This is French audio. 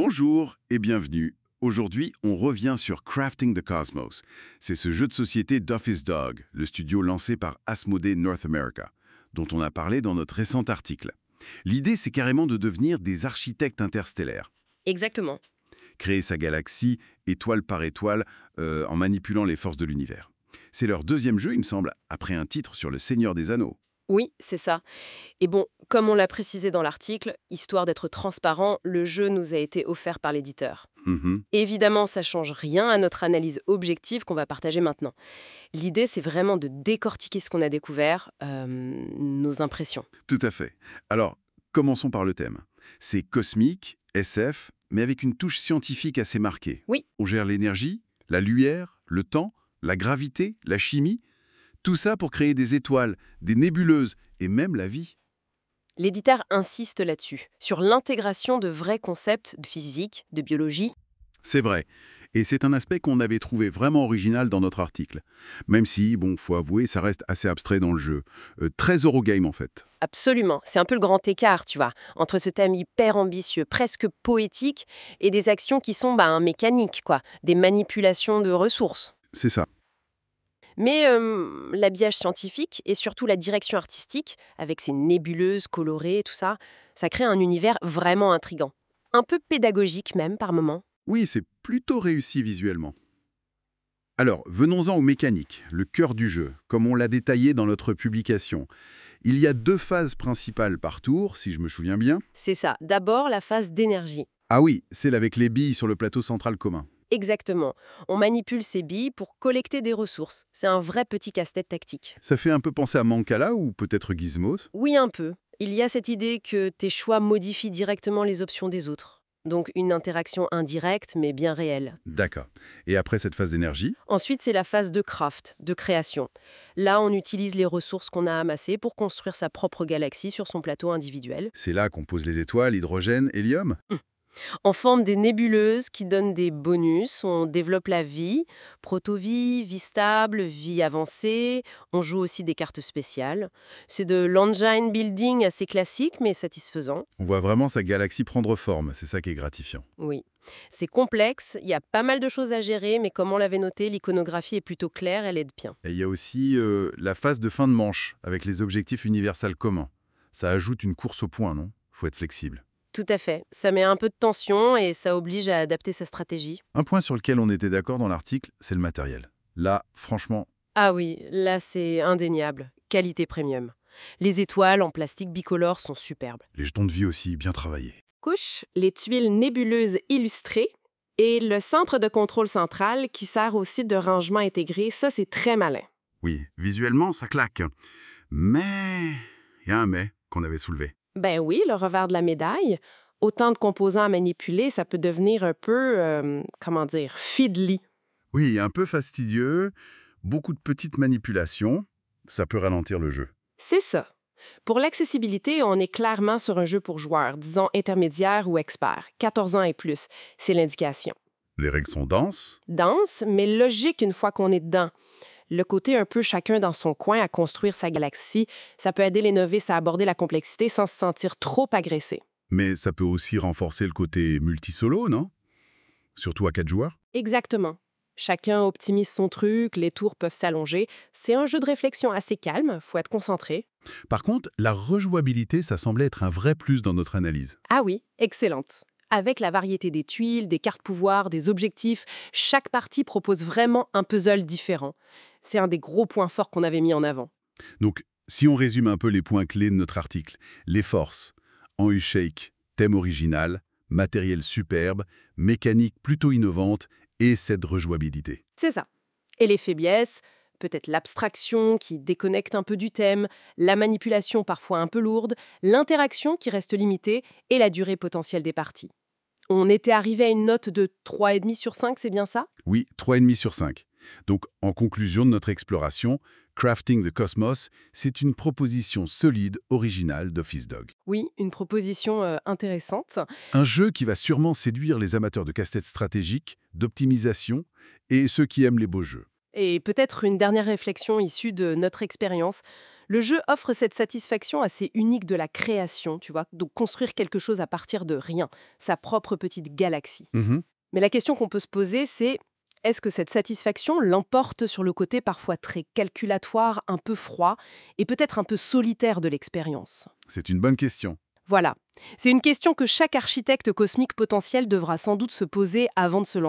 Bonjour et bienvenue. Aujourd'hui, on revient sur Crafting the Cosmos. C'est ce jeu de société d'Office Dog, le studio lancé par Asmodee North America, dont on a parlé dans notre récent article. L'idée, c'est carrément de devenir des architectes interstellaires. Exactement. Créer sa galaxie, étoile par étoile, en manipulant les forces de l'univers. C'est leur deuxième jeu, il me semble, après un titre sur le Seigneur des Anneaux. Oui, c'est ça. Et bon, comme on l'a précisé dans l'article, histoire d'être transparent, le jeu nous a été offert par l'éditeur. Mhm. Évidemment, ça change rien à notre analyse objective qu'on va partager maintenant. L'idée, c'est vraiment de décortiquer ce qu'on a découvert, nos impressions. Tout à fait. Alors, commençons par le thème. C'est cosmique, SF, mais avec une touche scientifique assez marquée. Oui. On gère l'énergie, la lumière, le temps, la gravité, la chimie, tout ça pour créer des étoiles, des nébuleuses et même la vie. L'éditeur insiste là-dessus, sur l'intégration de vrais concepts de physique, de biologie. C'est vrai. Et c'est un aspect qu'on avait trouvé vraiment original dans notre article. Même si, bon, faut avouer, ça reste assez abstrait dans le jeu. Très Eurogame en fait. Absolument. C'est un peu le grand écart, tu vois, entre ce thème hyper ambitieux, presque poétique, et des actions qui sont mécaniques, quoi, des manipulations de ressources. C'est ça. Mais l'habillage scientifique et surtout la direction artistique, avec ses nébuleuses colorées, tout ça, ça crée un univers vraiment intrigant. Un peu pédagogique même par moments. Oui, c'est plutôt réussi visuellement. Alors, venons-en aux mécaniques, le cœur du jeu, comme on l'a détaillé dans notre publication. Il y a 2 phases principales par tour, si je me souviens bien. C'est ça. D'abord, la phase d'énergie. Ah oui, celle avec les billes sur le plateau central commun. Exactement. On manipule ces billes pour collecter des ressources. C'est un vrai petit casse-tête tactique. Ça fait un peu penser à Mancala ou peut-être Gizmos. Oui, un peu. Il y a cette idée que tes choix modifient directement les options des autres. Donc une interaction indirecte, mais bien réelle. D'accord. Et après cette phase d'énergie, Ensuite, c'est la phase de craft, de création. Là, on utilise les ressources qu'on a amassées pour construire sa propre galaxie sur son plateau individuel, c'est là qu'on pose les étoiles, hydrogène, hélium. en forme des nébuleuses qui donnent des bonus. On développe la vie, proto-vie, vie stable, vie avancée. On joue aussi des cartes spéciales. C'est de l'engine building assez classique, mais satisfaisant. On voit vraiment sa galaxie prendre forme, c'est ça qui est gratifiant. Oui. C'est complexe, il y a pas mal de choses à gérer, mais comme on l'avait noté, l'iconographie est plutôt claire, elle aide bien. Et il y a aussi la phase de fin de manche, avec les objectifs universels communs. Ça ajoute une course au point, non? Faut être flexible. Tout à fait. Ça met un peu de tension et ça oblige à adapter sa stratégie. Un point sur lequel on était d'accord dans l'article, c'est le matériel. Là, franchement, Ah oui, là c'est indéniable. Qualité premium. Les étoiles en plastique bicolore sont superbes. les jetons de vie aussi, bien travaillés. Couche, les tuiles nébuleuses illustrées et le centre de contrôle central qui sert aussi de rangement intégré, ça c'est très malin. Oui, visuellement, ça claque. Mais il y a un mais qu'on avait soulevé. Ben oui, le revers de la médaille, autant de composants à manipuler, ça peut devenir un peu, fiddly. Oui, un peu fastidieux, beaucoup de petites manipulations, ça peut ralentir le jeu. C'est ça. Pour l'accessibilité, on est clairement sur un jeu pour joueurs, disons intermédiaires ou experts, 14 ans et plus, c'est l'indication. Les règles sont denses. Dense, mais logique une fois qu'on est dedans. Le côté un peu chacun dans son coin à construire sa galaxie, ça peut aider les novices à aborder la complexité sans se sentir trop agressés. Mais ça peut aussi renforcer le côté multi-solo, non? Surtout à 4 joueurs. Exactement. Chacun optimise son truc, les tours peuvent s'allonger. C'est un jeu de réflexion assez calme, faut être concentré. Par contre, la rejouabilité, ça semblait être un vrai plus dans notre analyse. Ah oui, excellente. Avec la variété des tuiles, des cartes pouvoir, des objectifs, chaque partie propose vraiment un puzzle différent. C'est un des gros points forts qu'on avait mis en avant. Donc, si on résume un peu les points clés de notre article, les forces, en U-Shake, thème original, matériel superbe, mécanique plutôt innovante et cette rejouabilité. C'est ça. Et les faiblesses, peut-être l'abstraction qui déconnecte un peu du thème, la manipulation parfois un peu lourde, l'interaction qui reste limitée et la durée potentielle des parties. On était arrivé à une note de 3,5 sur 5, c'est bien ça? Oui, 3,5 sur 5. Donc, en conclusion de notre exploration, Crafting the Cosmos, c'est une proposition solide, originale d'Office Dog. Oui, une proposition intéressante. Un jeu qui va sûrement séduire les amateurs de casse-tête stratégiques, d'optimisation et ceux qui aiment les beaux jeux. Et peut-être une dernière réflexion issue de notre expérience. Le jeu offre cette satisfaction assez unique de la création, tu vois, donc construire quelque chose à partir de rien, sa propre petite galaxie. Mhm. Mais la question qu'on peut se poser, c'est est-ce que cette satisfaction l'emporte sur le côté parfois très calculatoire, un peu froid et peut-être un peu solitaire de l'expérience? C'est une bonne question. Voilà. C'est une question que chaque architecte cosmique potentiel devra sans doute se poser avant de se lancer.